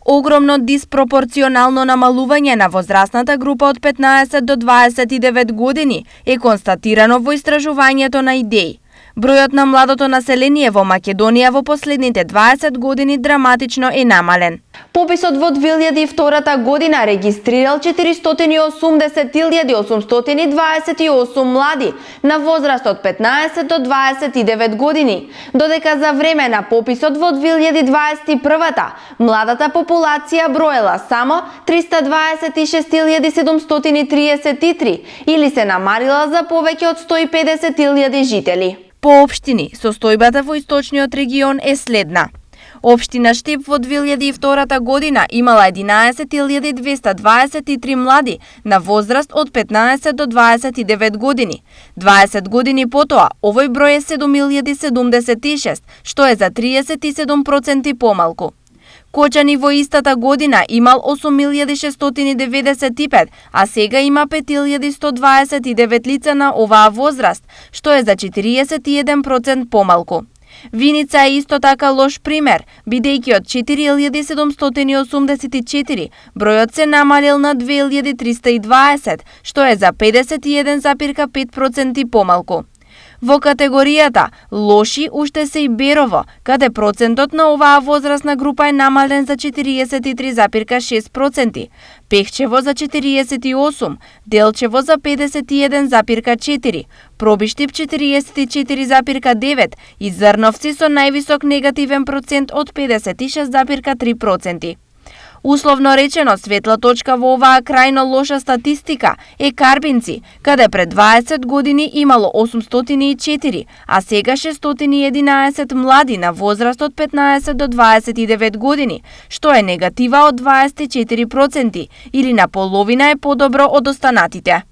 Огромно диспропорционално намалување на возрастната група од 15 до 29 години е констатирано во истражувањето на идеи. Бројот на младото население во Македонија во последните 20 години драматично е намален. Пописот во 2002 година регистрирал 480.828 млади на возраст од 15 до 29 години, додека за време на пописот во 2021 младата популација броела само 326.733 или се намалила за повеќе од 150.000 жители. По општини, состојбата во источниот регион е следна. Општина Штип во 2002 година имала 11.223 млади на возраст од 15 до 29 години. 20 години потоа, овој број е 7.076, што е за 37% помалку. Кочани во истата година имал 8.695, а сега има 5.129 лица на оваа возраст, што е за 41% помалку. Виница е исто така лош пример, бидејќи од 4.784 бројот се намалил на 2.320, што е за 51,5% помалку. Во категоријата лоши уште се и Берово, каде процентот на оваа возрастна група е намален за 43,6%, Пехчево за 48%, Делчево за 51,4%, Пробиштип 44,9% и Зрновци со највисок негативен процент од 56,3%. Условно речено, светла точка во оваа крајно лоша статистика е Карбинци, каде пред 20 години имало 804, а сега 611 млади на возраст од 15 до 29 години, што е негатива од 24% или на половина е подобро од останатите.